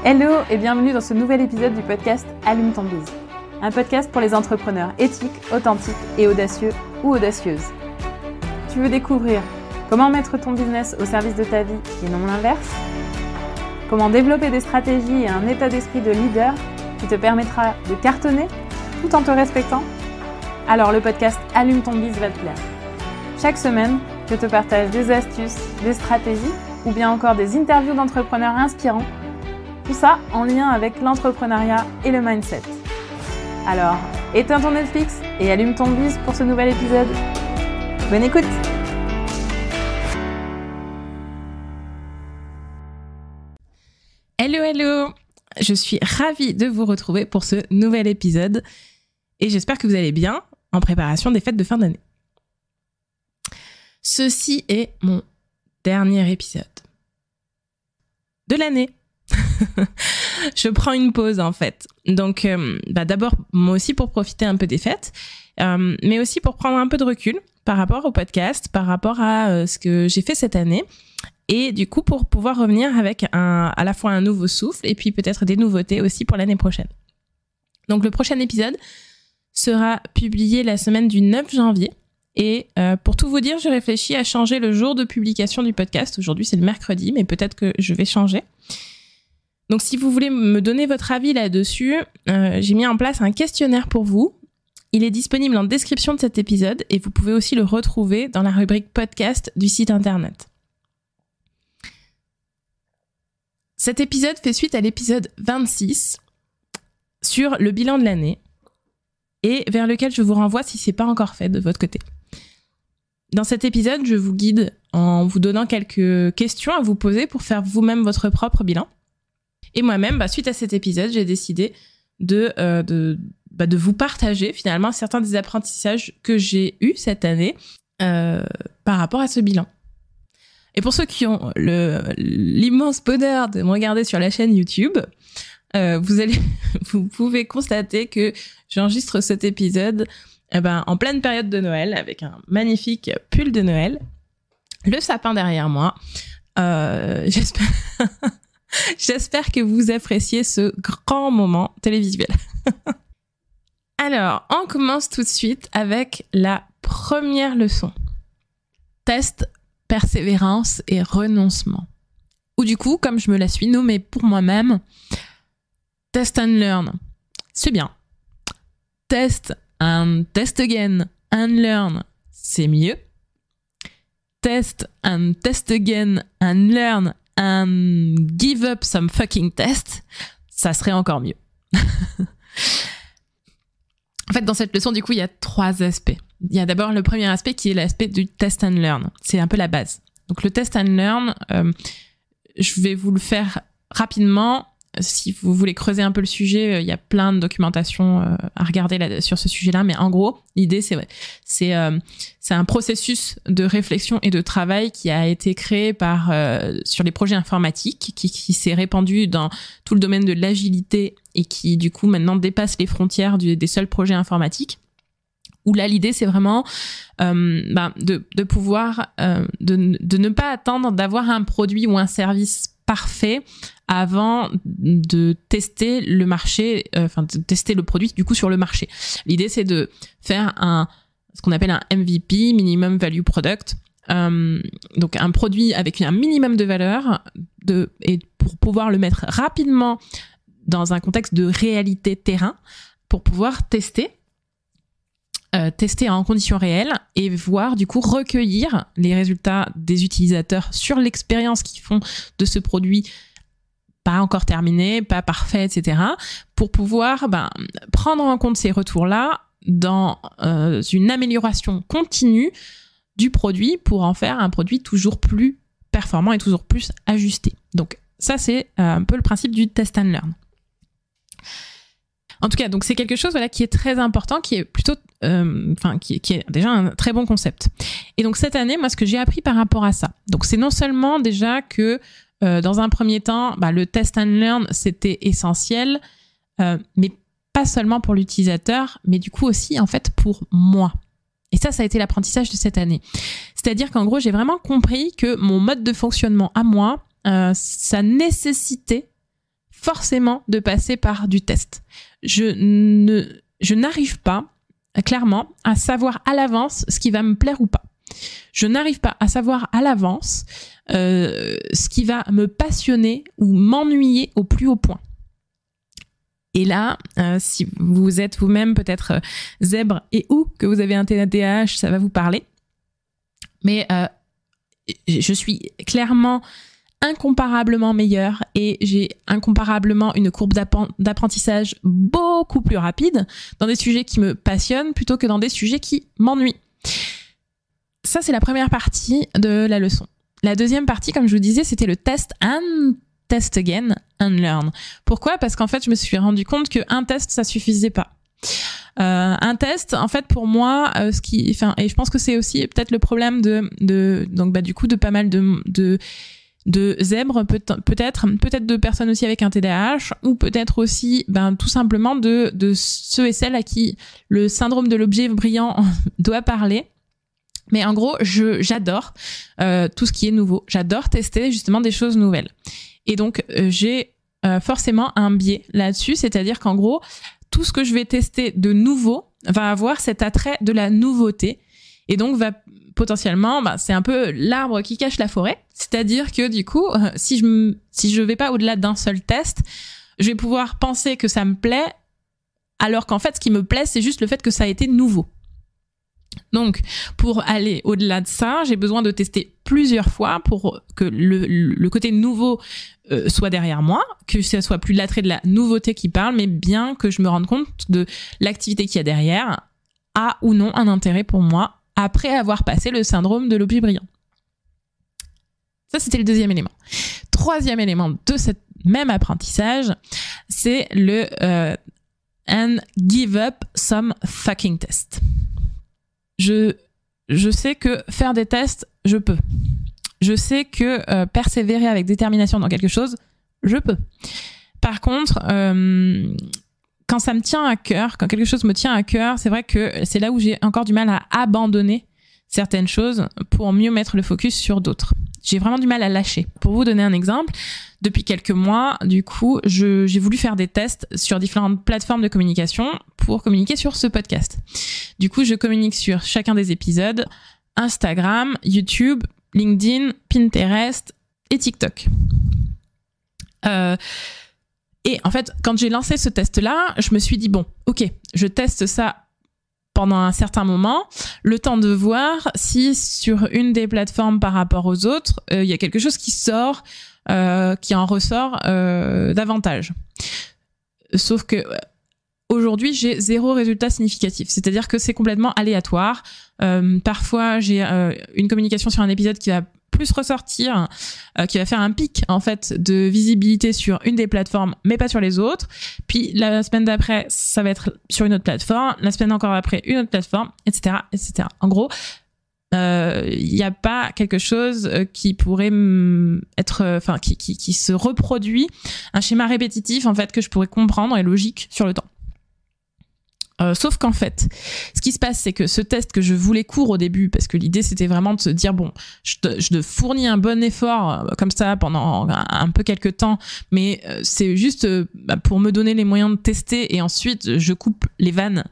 Hello et bienvenue dans ce nouvel épisode du podcast Allume ton biz. Un podcast pour les entrepreneurs éthiques, authentiques et audacieux ou audacieuses. Tu veux découvrir comment mettre ton business au service de ta vie et non l'inverse? Comment développer des stratégies et un état d'esprit de leader qui te permettra de cartonner tout en te respectant? Alors le podcast Allume ton biz va te plaire. Chaque semaine, je te partage des astuces, des stratégies ou bien encore des interviews d'entrepreneurs inspirants. Tout ça en lien avec l'entrepreneuriat et le mindset. Alors, éteins ton Netflix et allume ton biz pour ce nouvel épisode. Bonne écoute! Hello! Je suis ravie de vous retrouver pour ce nouvel épisode et j'espère que vous allez bien en préparation des fêtes de fin d'année. Ceci est mon dernier épisode de l'année. Je prends une pause en fait. Donc d'abord moi aussi pour profiter un peu des fêtes, mais aussi pour prendre un peu de recul par rapport au podcast, par rapport à ce que j'ai fait cette année. Et du coup, pour pouvoir revenir avec à la fois un nouveau souffle et puis peut-être des nouveautés aussi pour l'année prochaine. Donc le prochain épisode sera publié la semaine du 9 janvier. Et pour tout vous dire, je réfléchis à changer le jour de publication du podcast. Aujourd'hui, c'est le mercredi, mais peut-être que je vais changer. Donc si vous voulez me donner votre avis là-dessus, j'ai mis en place un questionnaire pour vous. Il est disponible en description de cet épisode et vous pouvez aussi le retrouver dans la rubrique podcast du site internet. Cet épisode fait suite à l'épisode 26 sur le bilan de l'année et vers lequel je vous renvoie si c'est pas encore fait de votre côté. Dans cet épisode, je vous guide en vous donnant quelques questions à vous poser pour faire vous-même votre propre bilan. Et moi-même, suite à cet épisode, j'ai décidé de vous partager finalement certains des apprentissages que j'ai eus cette année par rapport à ce bilan. Et pour ceux qui ont l'immense bonheur de me regarder sur la chaîne YouTube, vous pouvez constater que j'enregistre cet épisode en pleine période de Noël avec un magnifique pull de Noël, le sapin derrière moi. J'espère que vous appréciez ce grand moment télévisuel. Alors, on commence tout de suite avec la première leçon. Test, persévérance et renoncement. Ou du coup, comme je me la suis nommée pour moi-même, test and learn. C'est bien. Test and test again and learn, c'est mieux. Test and test again and learn and give up some fucking test, ça serait encore mieux. En fait, dans cette leçon, du coup, il y a 3 aspects. Il y a d'abord le premier aspect qui est l'aspect du test and learn. C'est un peu la base. Donc, le test and learn, je vais vous le faire rapidement. Si vous voulez creuser un peu le sujet, il y a plein de documentation à regarder sur ce sujet-là. Mais en gros, l'idée, c'est un processus de réflexion et de travail qui a été créé sur les projets informatiques, qui s'est répandu dans tout le domaine de l'agilité et qui, du coup, maintenant dépasse les frontières des seuls projets informatiques. Où là, l'idée, c'est vraiment de pouvoir de ne pas attendre d'avoir un produit ou un service parfait avant de tester le marché, de tester le produit du coup sur le marché. L'idée, c'est de faire ce qu'on appelle un MVP, Minimum Value Product, donc un produit avec un minimum de valeur et pour pouvoir le mettre rapidement dans un contexte de réalité terrain pour pouvoir tester en conditions réelles et voir du coup recueillir les résultats des utilisateurs sur l'expérience qu'ils font de ce produit pas encore terminé, pas parfait, etc. pour pouvoir prendre en compte ces retours-là dans une amélioration continue du produit pour en faire un produit toujours plus performant et toujours plus ajusté. Donc ça, c'est un peu le principe du test and learn. En tout cas, donc c'est quelque chose qui est très important, qui est plutôt, qui est déjà un très bon concept. Et donc cette année, moi, ce que j'ai appris par rapport à ça, donc c'est non seulement déjà que dans un premier temps, le test and learn c'était essentiel, mais pas seulement pour l'utilisateur, mais du coup aussi en fait pour moi. Et ça a été l'apprentissage de cette année. C'est-à-dire qu'en gros, j'ai vraiment compris que mon mode de fonctionnement à moi, ça nécessitait forcément de passer par du test. Je n'arrive pas, clairement, à savoir à l'avance ce qui va me plaire ou pas. Je n'arrive pas à savoir à l'avance ce qui va me passionner ou m'ennuyer au plus haut point. Et là, si vous êtes vous-même peut-être zèbre et ou que vous avez un TDAH, ça va vous parler. Mais je suis clairement incomparablement meilleure et j'ai incomparablement une courbe d'apprentissage beaucoup plus rapide dans des sujets qui me passionnent plutôt que dans des sujets qui m'ennuient. Ça, c'est la première partie de la leçon. La deuxième partie, comme je vous disais, c'était le test and test again and learn. Pourquoi ? Parce qu'en fait, je me suis rendu compte qu'un test, ça suffisait pas. Un test, en fait, pour moi, et je pense que c'est aussi peut-être le problème de pas mal de zèbres, peut-être de personnes aussi avec un TDAH, ou peut-être aussi, tout simplement de ceux et celles à qui le syndrome de l'objet brillant doit parler. Mais en gros, j'adore tout ce qui est nouveau. J'adore tester justement des choses nouvelles. Et donc, j'ai forcément un biais là-dessus, c'est-à-dire qu'en gros, tout ce que je vais tester de nouveau va avoir cet attrait de la nouveauté et donc va potentiellement, c'est un peu l'arbre qui cache la forêt, c'est-à-dire que du coup, si je vais pas au-delà d'un seul test, je vais pouvoir penser que ça me plaît, alors qu'en fait, ce qui me plaît, c'est juste le fait que ça a été nouveau. Donc, pour aller au-delà de ça, j'ai besoin de tester plusieurs fois pour que le côté nouveau soit derrière moi, que ce soit plus l'attrait de la nouveauté qui parle, mais bien que je me rende compte de l'activité qu'il y a derrière, a ou non un intérêt pour moi, après avoir passé le syndrome de l'objet brillant. Ça, c'était le deuxième élément. Troisième élément de ce même apprentissage, c'est le and give up some fucking tests. Je sais que faire des tests, je peux. Je sais que persévérer avec détermination dans quelque chose, je peux. Par contre, quand ça me tient à cœur, quand quelque chose me tient à cœur, c'est vrai que c'est là où j'ai encore du mal à abandonner certaines choses pour mieux mettre le focus sur d'autres. J'ai vraiment du mal à lâcher. Pour vous donner un exemple, depuis quelques mois, du coup, j'ai voulu faire des tests sur différentes plateformes de communication pour communiquer sur ce podcast. Du coup, je communique sur chacun des épisodes, Instagram, YouTube, LinkedIn, Pinterest et TikTok. Et en fait, quand j'ai lancé ce test-là, je me suis dit, bon, ok, je teste ça pendant un certain moment, le temps de voir si sur une des plateformes par rapport aux autres, il y a quelque chose qui sort, qui en ressort davantage. Sauf que aujourd'hui, j'ai 0 résultat significatif. C'est-à-dire que c'est complètement aléatoire. Parfois, j'ai une communication sur un épisode qui va plus ressortir, qui va faire un pic en fait de visibilité sur une des plateformes, mais pas sur les autres. Puis la semaine d'après, ça va être sur une autre plateforme. La semaine encore après, une autre plateforme, etc., etc. En gros, il n'y a pas quelque chose qui pourrait être, qui se reproduit, un schéma répétitif en fait que je pourrais comprendre et logique sur le temps. Sauf qu'en fait, ce qui se passe, c'est que ce test que je voulais court au début, parce que l'idée c'était vraiment de se dire bon, je te fournis un bon effort comme ça pendant un peu quelques temps, mais c'est juste pour me donner les moyens de tester et ensuite je coupe les vannes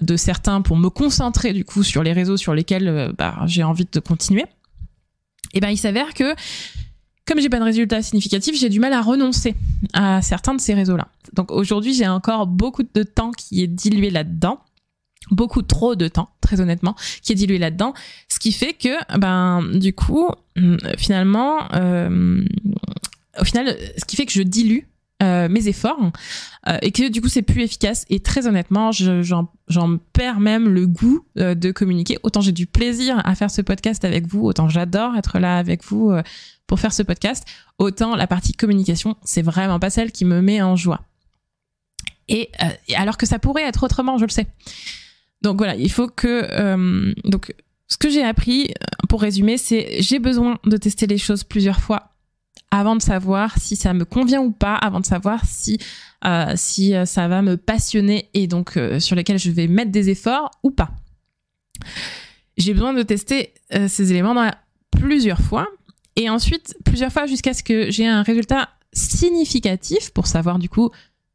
de certains pour me concentrer du coup sur les réseaux sur lesquels j'ai envie de continuer. Et il s'avère que comme j'ai pas de résultats significatifs, j'ai du mal à renoncer à certains de ces réseaux-là. Donc aujourd'hui, j'ai encore beaucoup de temps qui est dilué là-dedans. Beaucoup trop de temps, très honnêtement, qui est dilué là-dedans. Ce qui fait que, du coup, finalement, au final, ce qui fait que je dilue mes efforts et que du coup c'est plus efficace et très honnêtement j'en perds même le goût de communiquer. Autant j'ai du plaisir à faire ce podcast avec vous, autant j'adore être là avec vous pour faire ce podcast, autant la partie communication c'est vraiment pas celle qui me met en joie et alors que ça pourrait être autrement, je le sais. Donc voilà, il faut que donc ce que j'ai appris pour résumer, c'est j'ai besoin de tester les choses plusieurs fois avant de savoir si ça me convient ou pas, avant de savoir si ça va me passionner et donc sur lesquels je vais mettre des efforts ou pas. J'ai besoin de tester ces éléments plusieurs fois et ensuite plusieurs fois jusqu'à ce que j'ai un résultat significatif pour savoir du coup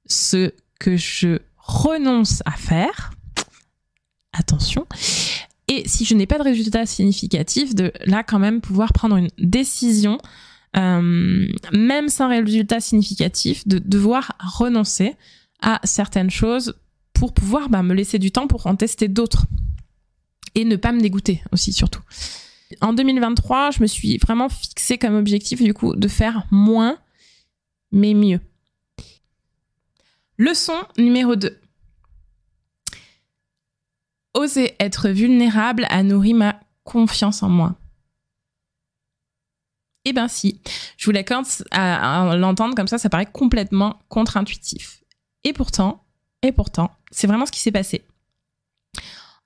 ce que je renonce à faire. Attention. Et si je n'ai pas de résultat significatif, de là quand même pouvoir prendre une décision, même sans résultat significatif, de devoir renoncer à certaines choses pour pouvoir me laisser du temps pour en tester d'autres. Et ne pas me dégoûter aussi, surtout. En 2023, je me suis vraiment fixée comme objectif, du coup, de faire moins, mais mieux. Leçon numéro 2. Oser être vulnérable a nourri ma confiance en moi. Eh ben si, je vous l'accorde, à l'entendre comme ça paraît complètement contre-intuitif. Et pourtant, c'est vraiment ce qui s'est passé.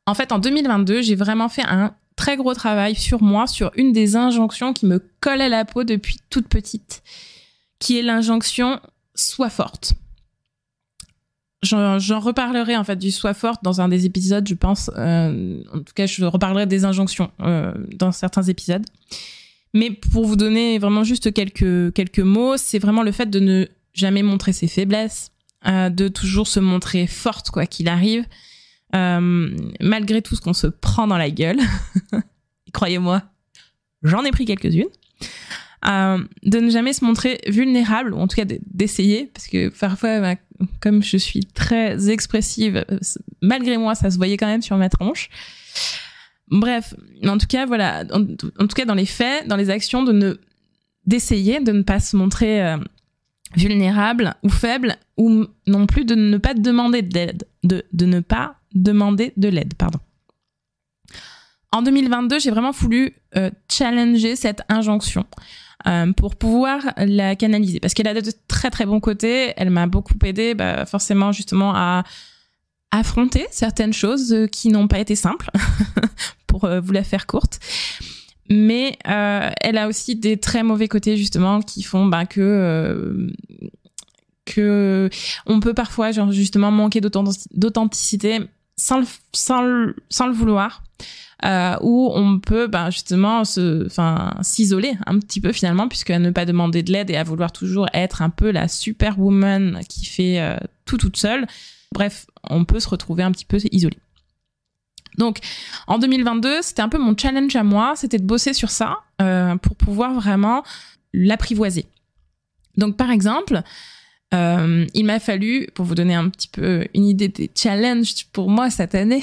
En fait, en 2022, j'ai vraiment fait un très gros travail sur moi, sur une des injonctions qui me colle à la peau depuis toute petite, qui est l'injonction « sois forte ». J'en reparlerai en fait du sois forte dans un des épisodes, je pense. En tout cas, je reparlerai des injonctions dans certains épisodes. Mais pour vous donner vraiment juste quelques mots, c'est vraiment le fait de ne jamais montrer ses faiblesses, de toujours se montrer forte quoi qu'il arrive, malgré tout ce qu'on se prend dans la gueule. Croyez-moi, j'en ai pris quelques-unes. De ne jamais se montrer vulnérable, ou en tout cas d'essayer, parce que parfois, comme je suis très expressive, malgré moi, ça se voyait quand même sur ma tronche. Bref, en tout cas, voilà, en tout cas dans les faits, dans les actions, d'essayer de ne pas se montrer vulnérable ou faible, ou non plus de ne pas demander de l'aide, de ne pas demander de l'aide, pardon. En 2022, j'ai vraiment voulu challenger cette injonction pour pouvoir la canaliser. Parce qu'elle a de très très bons côtés. Elle m'a beaucoup aidée forcément justement à affronter certaines choses qui n'ont pas été simples, pour vous la faire courte. Mais elle a aussi des très mauvais côtés justement qui font que on peut parfois justement manquer d'authenticité sans le vouloir. Où on peut justement s'isoler un petit peu finalement, puisque à ne pas demander de l'aide et à vouloir toujours être un peu la superwoman qui fait tout toute seule. Bref, on peut se retrouver un petit peu isolé. Donc, en 2022, c'était un peu mon challenge à moi, c'était de bosser sur ça pour pouvoir vraiment l'apprivoiser. Donc, par exemple, il m'a fallu, pour vous donner un petit peu une idée des challenges pour moi cette année,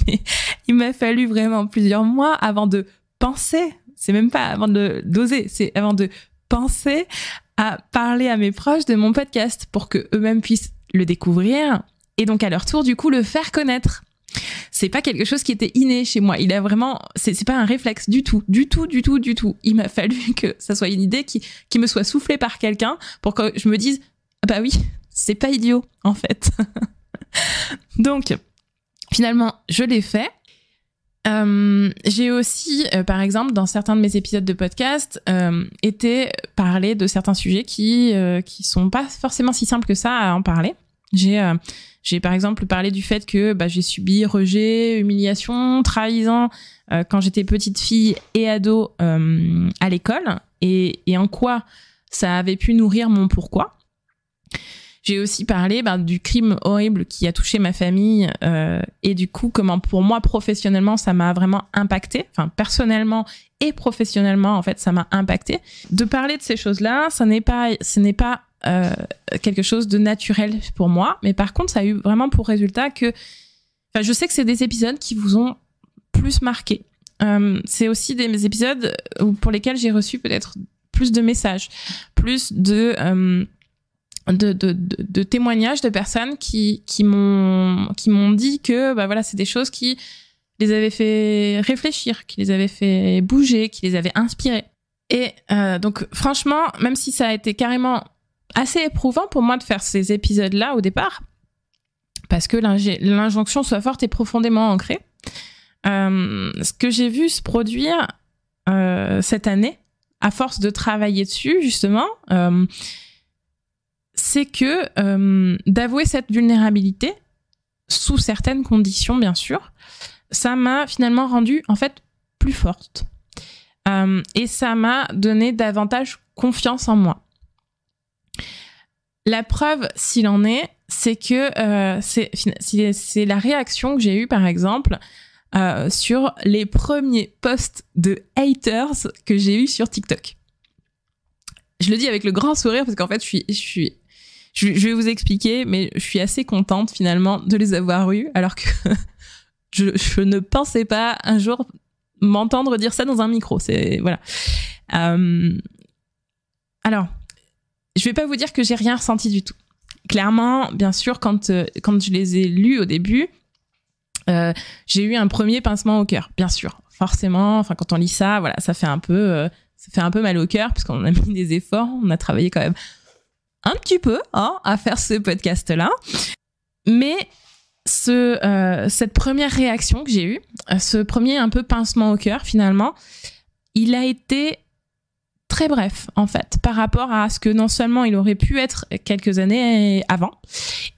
mais il m'a fallu vraiment plusieurs mois avant de penser, c'est même pas avant d'oser, c'est avant de penser à parler à mes proches de mon podcast pour que eux-mêmes puissent le découvrir et donc à leur tour du coup le faire connaître. C'est pas quelque chose qui était inné chez moi. Il a vraiment, c'est pas un réflexe du tout. Il m'a fallu que ça soit une idée qui me soit soufflée par quelqu'un pour que je me dise bah oui, c'est pas idiot, en fait. Donc, finalement, je l'ai fait. J'ai aussi, par exemple, dans certains de mes épisodes de podcast, été parler de certains sujets qui sont pas forcément si simples que ça à en parler. J'ai par exemple parlé du fait que j'ai subi rejet, humiliation, trahison quand j'étais petite fille et ado à l'école, et en quoi ça avait pu nourrir mon pourquoi. J'ai aussi parlé du crime horrible qui a touché ma famille et du coup comment pour moi professionnellement ça m'a vraiment impacté, enfin personnellement et professionnellement en fait ça m'a impacté. De parler de ces choses-là, ce n'est pas quelque chose de naturel pour moi, mais par contre ça a eu vraiment pour résultat que, je sais que c'est des épisodes qui vous ont plus marqué. C'est aussi des épisodes pour lesquels j'ai reçu peut-être plus de messages, plus de témoignages de personnes qui m'ont dit que voilà, c'est des choses qui les avaient fait réfléchir, qui les avaient fait bouger, qui les avaient inspirés. Et donc franchement, même si ça a été carrément assez éprouvant pour moi de faire ces épisodes-là au départ, parce que l'injonction soit forte et profondément ancrée, ce que j'ai vu se produire cette année, à force de travailler dessus justement, c'est que d'avouer cette vulnérabilité, sous certaines conditions bien sûr, ça m'a finalement rendue en fait plus forte. Et ça m'a donné davantage confiance en moi. La preuve, s'il en est, c'est que c'est la réaction que j'ai eue, par exemple, sur les premiers posts de haters que j'ai eus sur TikTok. Je le dis avec le grand sourire parce qu'en fait, je vais vous expliquer, mais je suis assez contente finalement de les avoir eus, alors que je ne pensais pas un jour m'entendre dire ça dans un micro. C'est voilà. Alors, je vais pas vous dire que j'ai rien ressenti du tout. Clairement, bien sûr, quand je les ai lus au début, j'ai eu un premier pincement au cœur, bien sûr. Forcément, enfin quand on lit ça, voilà, ça fait un peu mal au cœur parce qu'on a mis des efforts, on a travaillé quand même un petit peu à faire ce podcast-là. Mais cette première réaction que j'ai eue, ce premier un peu pincement au cœur finalement, il a été très bref en fait par rapport à ce que non seulement il aurait pu être quelques années avant,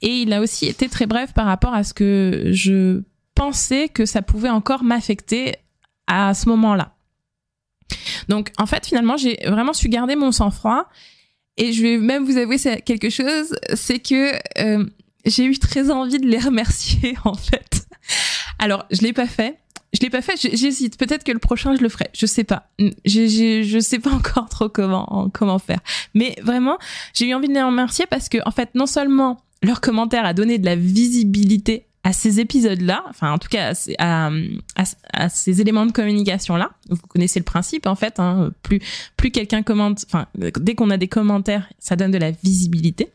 et il a aussi été très bref par rapport à ce que je pensais que ça pouvait encore m'affecter à ce moment-là. Donc en fait finalement j'ai vraiment su garder mon sang-froid, et je vais même vous avouer quelque chose, c'est que j'ai eu très envie de les remercier en fait. Alors je l'ai pas fait, j'hésite, peut-être que le prochain je le ferai, je sais pas. Je sais pas encore trop comment faire. Mais vraiment, j'ai eu envie de les remercier parce que en fait, non seulement leur commentaire a donné de la visibilité à ces épisodes-là, enfin en tout cas à ces éléments de communication-là. Vous connaissez le principe en fait, plus quelqu'un commente, enfin dès qu'on a des commentaires, ça donne de la visibilité.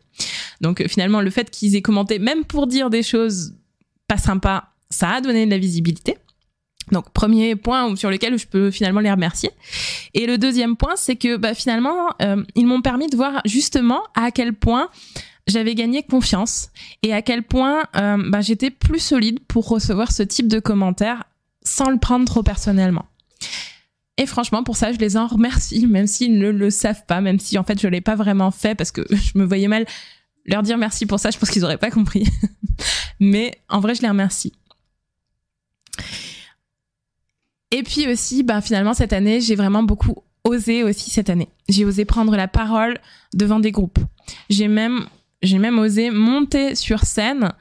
Donc finalement, le fait qu'ils aient commenté, même pour dire des choses pas sympas, ça a donné de la visibilité. Donc premier point sur lequel je peux finalement les remercier. Et le deuxième point, c'est que finalement ils m'ont permis de voir justement à quel point j'avais gagné confiance et à quel point j'étais plus solide pour recevoir ce type de commentaires sans le prendre trop personnellement. Et franchement, pour ça, je les en remercie, même s'ils ne le savent pas, même si en fait je l'ai pas vraiment fait parce que je me voyais mal leur dire merci pour ça, je pense qu'ils auraient pas compris. Mais en vrai, je les remercie. Et puis aussi, finalement, cette année, j'ai vraiment beaucoup osé aussi cette année. J'ai osé prendre la parole devant des groupes. J'ai même osé monter sur scène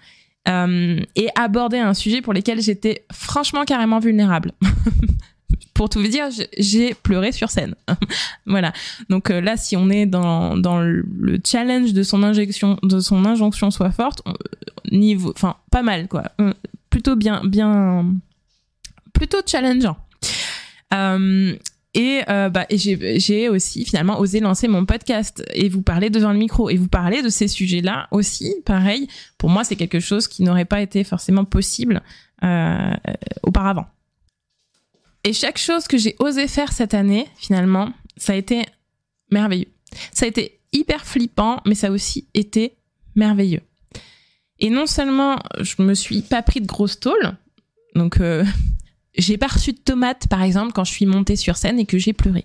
et aborder un sujet pour lequel j'étais franchement carrément vulnérable. Pour tout vous dire, j'ai pleuré sur scène. Voilà. Donc là, si on est dans le challenge de son injonction soit forte, enfin pas mal quoi. Plutôt plutôt challengeant. Et j'ai aussi finalement osé lancer mon podcast et vous parler devant le micro et vous parler de ces sujets-là aussi. Pareil, pour moi, c'est quelque chose qui n'aurait pas été forcément possible auparavant. Et chaque chose que j'ai osé faire cette année, finalement, ça a été merveilleux. Ça a été hyper flippant, mais ça a aussi été merveilleux. Et non seulement je me suis pas pris de grosses tôles, donc j'ai pas reçu de tomates, par exemple, quand je suis montée sur scène et que j'ai pleuré.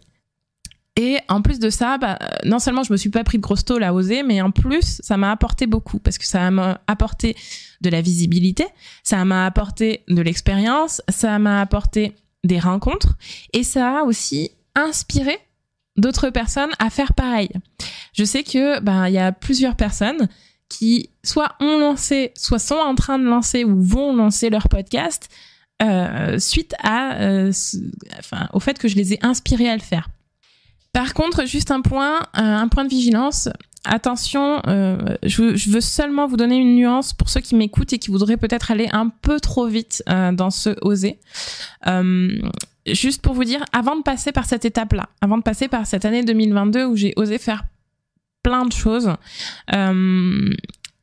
Et en plus de ça, non seulement je me suis pas pris de grosses tôles à oser, mais en plus, ça m'a apporté beaucoup, parce que ça m'a apporté de la visibilité, ça m'a apporté de l'expérience, ça m'a apporté des rencontres, et ça a aussi inspiré d'autres personnes à faire pareil. Je sais que il y a plusieurs personnes qui soit ont lancé, soit sont en train de lancer ou vont lancer leur podcast suite au fait que je les ai inspirés à le faire. Par contre, juste un point de vigilance. Attention, je veux seulement vous donner une nuance pour ceux qui m'écoutent et qui voudraient peut-être aller un peu trop vite dans ce oser. Juste pour vous dire, avant de passer par cette étape-là, avant de passer par cette année 2022 où j'ai osé faire plein de choses,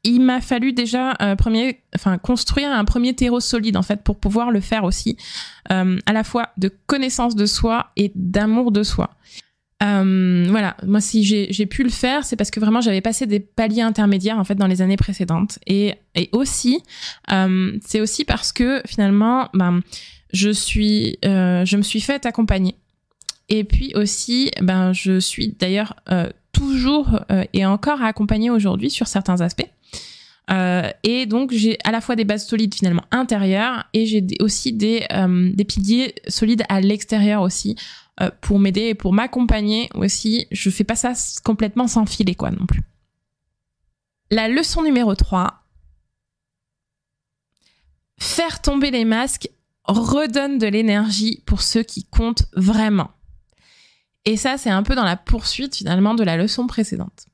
il m'a fallu déjà construire un premier terreau solide en fait pour pouvoir le faire aussi, à la fois de connaissance de soi et d'amour de soi. Voilà, moi si j'ai pu le faire, c'est parce que vraiment j'avais passé des paliers intermédiaires en fait dans les années précédentes, et aussi c'est aussi parce que finalement je me suis faite accompagner, et puis aussi je suis d'ailleurs toujours et encore accompagnée aujourd'hui sur certains aspects. Et donc j'ai à la fois des bases solides finalement intérieures, et j'ai aussi des piliers solides à l'extérieur aussi, pour m'aider et pour m'accompagner aussi. Je fais pas ça complètement sans filet quoi non plus. La leçon numéro 3, faire tomber les masques redonne de l'énergie pour ceux qui comptent vraiment. Et ça, c'est un peu dans la poursuite finalement de la leçon précédente.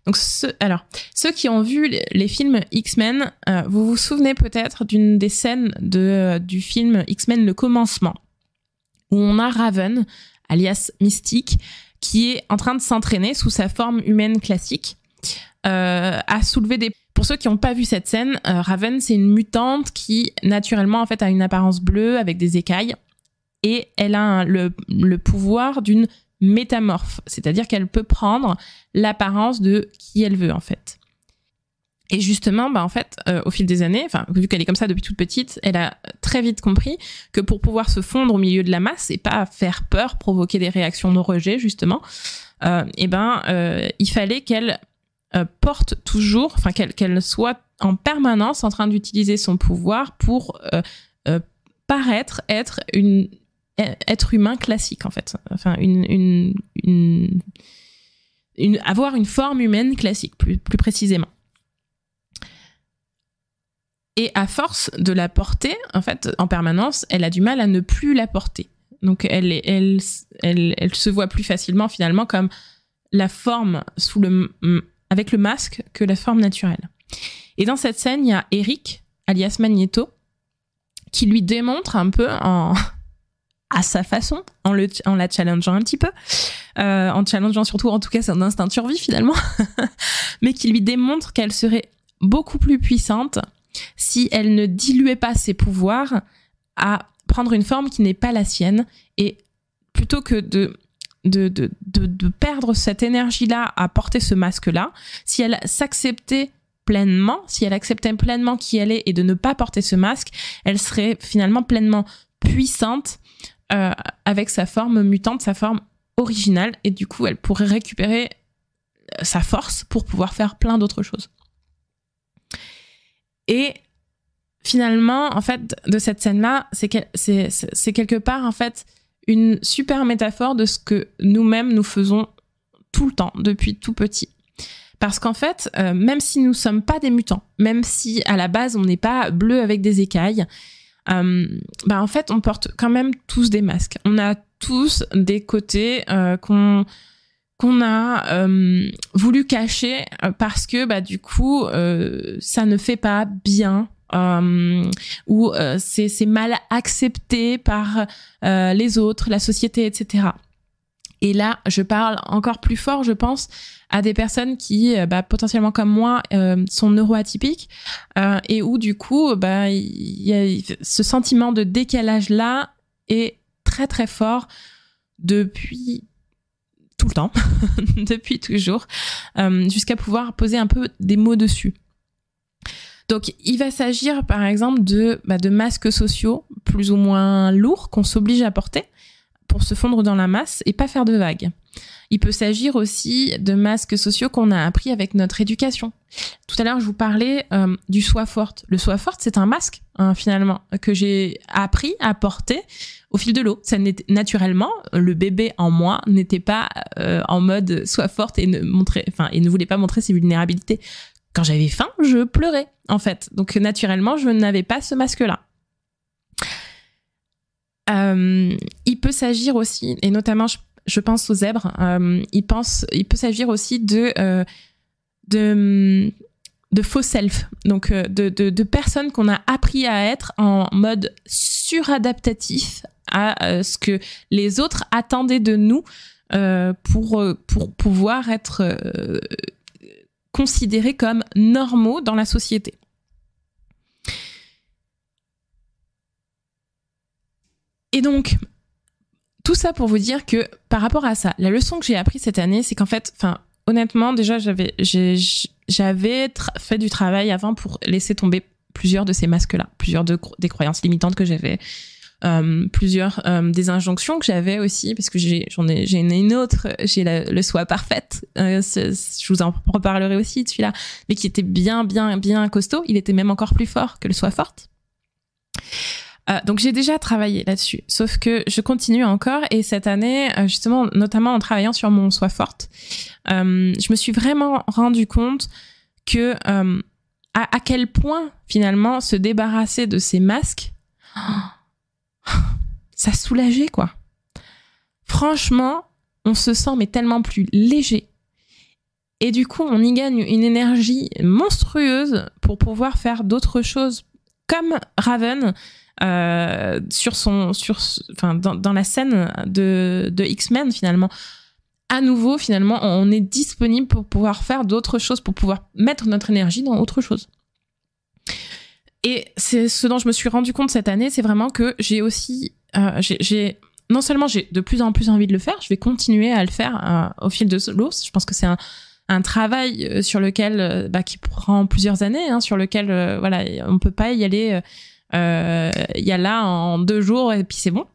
Donc, ceux qui ont vu les films X-Men, vous vous souvenez peut-être d'une des scènes du film X-Men Le Commencement, où on a Raven, alias Mystique, qui est en train de s'entraîner sous sa forme humaine classique, à soulever des... Pour ceux qui n'ont pas vu cette scène, Raven, c'est une mutante qui, naturellement, en fait, a une apparence bleue avec des écailles, et elle a le pouvoir d'une métamorphe, c'est-à-dire qu'elle peut prendre l'apparence de qui elle veut, en fait. Et justement, en fait, au fil des années, vu qu'elle est comme ça depuis toute petite, elle a très vite compris que pour pouvoir se fondre au milieu de la masse et pas faire peur, provoquer des réactions de rejet, justement, il fallait qu'elle porte toujours, qu'elle soit en permanence en train d'utiliser son pouvoir pour paraître être être humain classique, en fait. Avoir une forme humaine classique, plus précisément. Et à force de la porter, en fait, en permanence, elle a du mal à ne plus la porter. Donc, elle se voit plus facilement, finalement, comme la forme avec le masque que la forme naturelle. Et dans cette scène, il y a Eric, alias Magneto, qui lui démontre un peu à sa façon, en la challengeant un petit peu, en challengeant surtout, en tout cas, son instinct de survie, finalement, mais qui lui démontre qu'elle serait beaucoup plus puissante si elle ne diluait pas ses pouvoirs à prendre une forme qui n'est pas la sienne, et plutôt que de perdre cette énergie-là à porter ce masque-là, si elle s'acceptait pleinement, si elle acceptait pleinement qui elle est et de ne pas porter ce masque, elle serait finalement pleinement puissante avec sa forme mutante, sa forme originale, et du coup elle pourrait récupérer sa force pour pouvoir faire plein d'autres choses. Et finalement, en fait, de cette scène-là, c'est quelque part, en fait, une super métaphore de ce que nous-mêmes nous faisons tout le temps, depuis tout petit. Parce qu'en fait, même si nous sommes pas des mutants, même si à la base on n'est pas bleu avec des écailles, en fait, on porte quand même tous des masques. On a tous des côtés qu'on a voulu cacher parce que du coup ça ne fait pas bien, ou c'est mal accepté par les autres, la société, etc. Et là, je parle encore plus fort, je pense, à des personnes qui, potentiellement comme moi, sont neuroatypiques, et où du coup, il y a ce sentiment de décalage-là est très très fort depuis tout le temps, depuis toujours, jusqu'à pouvoir poser un peu des mots dessus. Donc, il va s'agir, par exemple, de masques sociaux plus ou moins lourds qu'on s'oblige à porter pour se fondre dans la masse et pas faire de vagues. Il peut s'agir aussi de masques sociaux qu'on a appris avec notre éducation. Tout à l'heure, je vous parlais du soi forte. Le soi forte, c'est un masque, finalement, que j'ai appris à porter au fil de l'eau. Ça n'était naturellement, le bébé en moi n'était pas en mode soi forte et ne voulait pas montrer ses vulnérabilités. Quand j'avais faim, je pleurais, en fait. Donc, naturellement, je n'avais pas ce masque-là. Il peut s'agir aussi, et notamment je pense aux zèbres, il peut s'agir aussi de faux self, donc de personnes qu'on a appris à être en mode suradaptatif à ce que les autres attendaient de nous pour pouvoir être considérés comme normaux dans la société. Et donc, tout ça pour vous dire que par rapport à ça, la leçon que j'ai apprise cette année, c'est qu'en fait, honnêtement, déjà, j'avais fait du travail avant pour laisser tomber plusieurs de ces masques-là, plusieurs des croyances limitantes que j'avais, plusieurs des injonctions que j'avais aussi, parce que j'ai une autre, j'ai le soi parfaite, je vous en reparlerai aussi de celui-là, mais qui était bien costaud, il était même encore plus fort que le soi forte. Donc j'ai déjà travaillé là-dessus, sauf que je continue encore, et cette année, justement, notamment en travaillant sur mon soi forte, je me suis vraiment rendu compte que à quel point finalement se débarrasser de ces masques, ça soulageait quoi. Franchement, on se sent mais tellement plus léger. Et du coup, on y gagne une énergie monstrueuse pour pouvoir faire d'autres choses, comme Raven dans la scène de X-Men finalement. À nouveau, finalement, on est disponible pour pouvoir faire d'autres choses, pour pouvoir mettre notre énergie dans autre chose. Et c'est ce dont je me suis rendu compte cette année, c'est vraiment que j'ai aussi, non seulement j'ai de plus en plus envie de le faire, je vais continuer à le faire au fil de l'eau. Je pense que c'est un travail sur lequel, qui prend plusieurs années, hein, sur lequel, on peut pas y aller, y a là en 2 jours et puis c'est bon.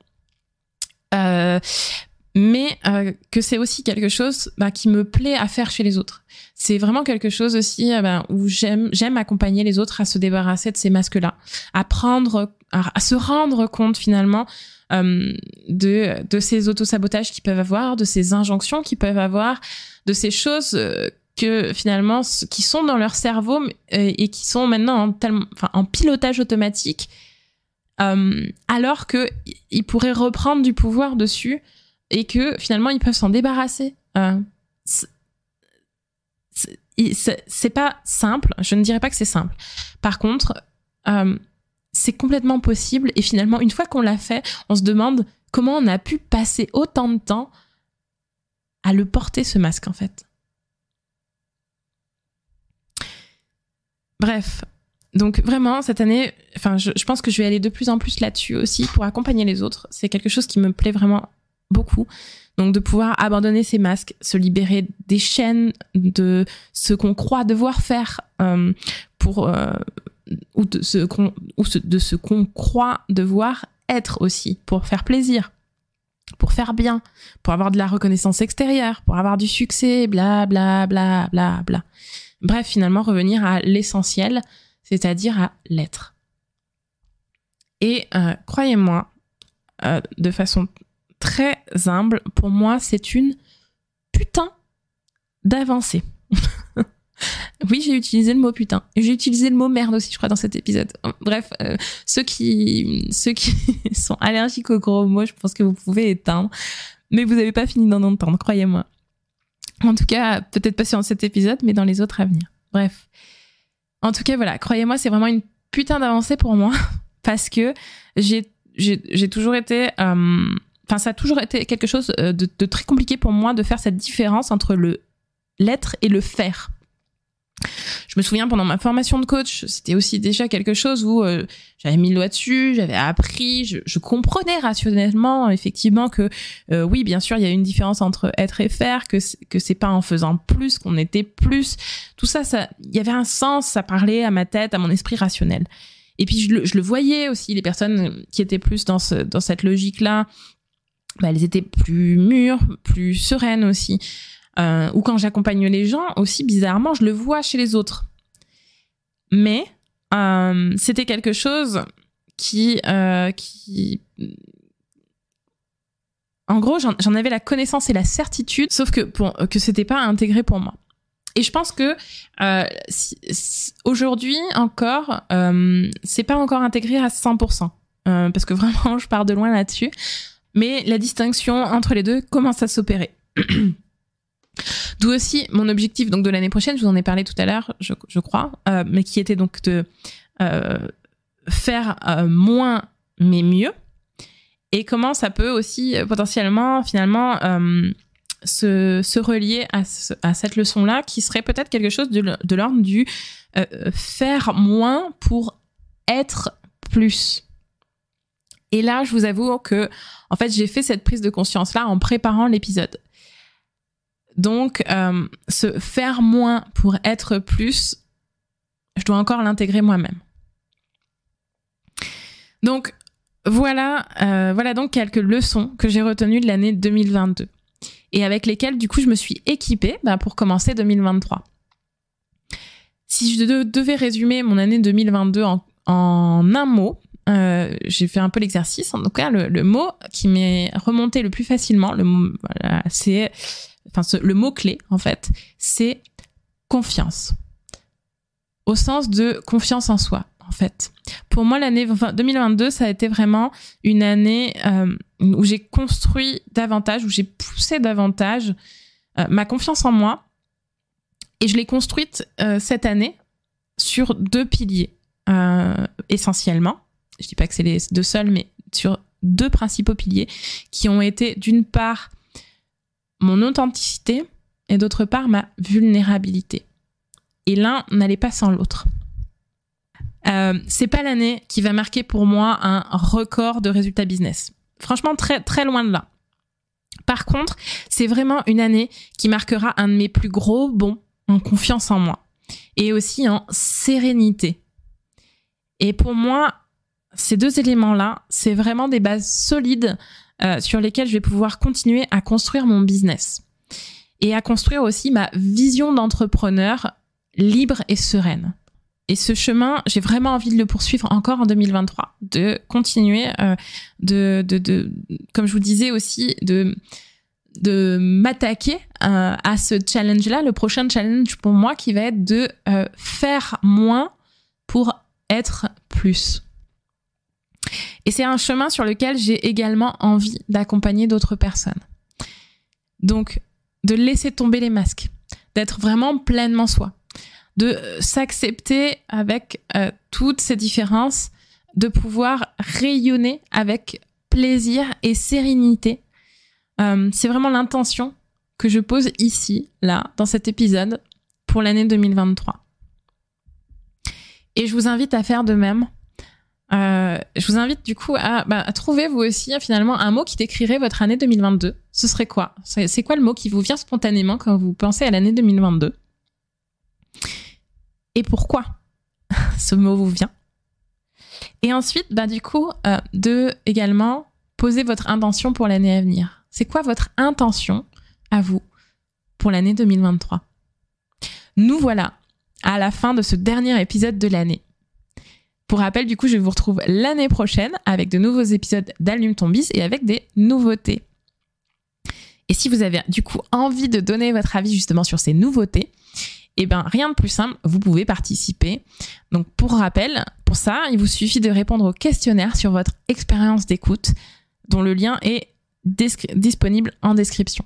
Mais que c'est aussi quelque chose qui me plaît à faire chez les autres. C'est vraiment quelque chose aussi où j'aime accompagner les autres à se débarrasser de ces masques-là, à se rendre compte finalement de ces autosabotages qu'ils peuvent avoir, de ces injonctions qu'ils peuvent avoir, de ces choses que finalement qui sont dans leur cerveau et qui sont maintenant en pilotage automatique, alors que ils pourraient reprendre du pouvoir dessus. Et que finalement ils peuvent s'en débarrasser. C'est pas simple, je ne dirais pas que c'est simple. Par contre, c'est complètement possible et finalement une fois qu'on l'a fait, on se demande comment on a pu passer autant de temps à le porter ce masque en fait. Bref, donc vraiment cette année, je pense que je vais aller de plus en plus là-dessus aussi pour accompagner les autres. C'est quelque chose qui me plaît vraiment beaucoup. Donc de pouvoir abandonner ces masques, se libérer des chaînes de ce qu'on croit devoir faire ou de ce qu'on croit devoir être aussi, pour faire plaisir, pour faire bien, pour avoir de la reconnaissance extérieure, pour avoir du succès, bla bla bla bla bla. Bref, finalement revenir à l'essentiel, c'est-à-dire à l'être. Et croyez-moi, de façon très humble, pour moi, c'est une putain d'avancée. Oui, j'ai utilisé le mot putain. Et j'ai utilisé le mot merde aussi, je crois, dans cet épisode. Bref, ceux qui sont allergiques aux gros mots, je pense que vous pouvez éteindre. Mais vous n'avez pas fini d'en entendre, croyez-moi. En tout cas, peut-être pas sur cet épisode, mais dans les autres à venir. Bref. En tout cas, voilà, croyez-moi, c'est vraiment une putain d'avancée pour moi. Parce que j'ai toujours été... ça a toujours été quelque chose de très compliqué pour moi de faire cette différence entre l'être et le faire. Je me souviens pendant ma formation de coach, c'était aussi déjà quelque chose où j'avais mis le doigt dessus, j'avais appris, je comprenais rationnellement effectivement que oui, bien sûr, il y a une différence entre être et faire, que c'est pas en faisant plus qu'on était plus. Tout ça, il y avait un sens, ça parlait à ma tête, à mon esprit rationnel. Et puis je le voyais aussi, les personnes qui étaient plus dans cette logique-là, elles étaient plus mûres, plus sereines aussi. Ou quand j'accompagne les gens, aussi bizarrement, je le vois chez les autres. Mais c'était quelque chose qui en gros, j'en avais la connaissance et la certitude, sauf que c'était pas intégré pour moi. Et je pense que aujourd'hui encore, c'est pas encore intégré à 100%, parce que vraiment, je pars de loin là-dessus. Mais la distinction entre les deux commence à s'opérer. D'où aussi mon objectif donc de l'année prochaine, je vous en ai parlé tout à l'heure, je crois, mais qui était donc de faire moins mais mieux. Et comment ça peut aussi potentiellement, finalement, se relier à cette leçon-là, qui serait peut-être quelque chose de l'ordre du faire moins pour être plus. Et là, je vous avoue que, en fait, j'ai fait cette prise de conscience-là en préparant l'épisode. Donc, se faire moins pour être plus, je dois encore l'intégrer moi-même. Donc, voilà donc quelques leçons que j'ai retenues de l'année 2022 et avec lesquelles, du coup, je me suis équipée pour commencer 2023. Si je devais résumer mon année 2022 en un mot, j'ai fait un peu l'exercice. En tout cas, le mot qui m'est remonté le plus facilement, le mot-clé, en fait, c'est confiance. au sens de confiance en soi, en fait. Pour moi, l'année 2022, ça a été vraiment une année où j'ai construit davantage, où j'ai poussé davantage ma confiance en moi. Et je l'ai construite cette année sur 2 piliers, essentiellement. Je dis pas que c'est les 2 seuls, mais sur 2 principaux piliers qui ont été, d'une part, mon authenticité et d'autre part, ma vulnérabilité. Et l'un n'allait pas sans l'autre. C'est pas l'année qui va marquer pour moi un record de résultats business. Franchement, très, très loin de là. Par contre, c'est vraiment une année qui marquera un de mes plus gros bons en confiance en moi et aussi en sérénité. Et pour moi, ces 2 éléments-là, c'est vraiment des bases solides sur lesquelles je vais pouvoir continuer à construire mon business et à construire aussi ma vision d'entrepreneur libre et sereine. Et ce chemin, j'ai vraiment envie de le poursuivre encore en 2023, de continuer comme je vous disais aussi, de m'attaquer à ce challenge-là, le prochain challenge pour moi qui va être de faire moins pour être plus. Et c'est un chemin sur lequel j'ai également envie d'accompagner d'autres personnes. Donc, de laisser tomber les masques, d'être vraiment pleinement soi, de s'accepter avec toutes ces différences, de pouvoir rayonner avec plaisir et sérénité. C'est vraiment l'intention que je pose ici, là, dans cet épisode, pour l'année 2023. Et je vous invite à faire de même. Je vous invite du coup à trouver vous aussi finalement un mot qui décrirait votre année 2022. Ce serait quoi ? C'est quoi le mot qui vous vient spontanément quand vous pensez à l'année 2022 ? Et pourquoi ce mot vous vient ? Et ensuite, du coup, de également poser votre intention pour l'année à venir. C'est quoi votre intention à vous pour l'année 2023 ? Nous voilà à la fin de ce dernier épisode de l'année. Pour rappel, du coup, je vous retrouve l'année prochaine avec de nouveaux épisodes d'Allume ton Biz et avec des nouveautés. Et si vous avez du coup envie de donner votre avis justement sur ces nouveautés, rien de plus simple, vous pouvez participer. Donc pour rappel, pour ça, il vous suffit de répondre au questionnaire sur votre expérience d'écoute, dont le lien est disponible en description.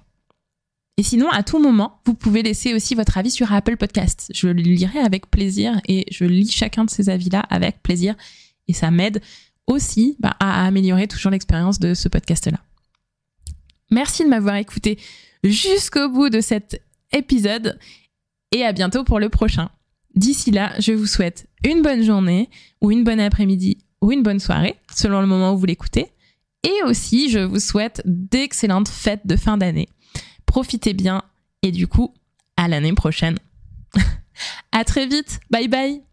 Et sinon, à tout moment, vous pouvez laisser aussi votre avis sur Apple Podcasts. Je le lirai avec plaisir et je lis chacun de ces avis-là avec plaisir. Et ça m'aide aussi à améliorer toujours l'expérience de ce podcast-là. Merci de m'avoir écouté jusqu'au bout de cet épisode et à bientôt pour le prochain. D'ici là, je vous souhaite une bonne journée ou une bonne après-midi ou une bonne soirée, selon le moment où vous l'écoutez. Et aussi, je vous souhaite d'excellentes fêtes de fin d'année. Profitez bien et du coup, à l'année prochaine. À très vite. Bye bye.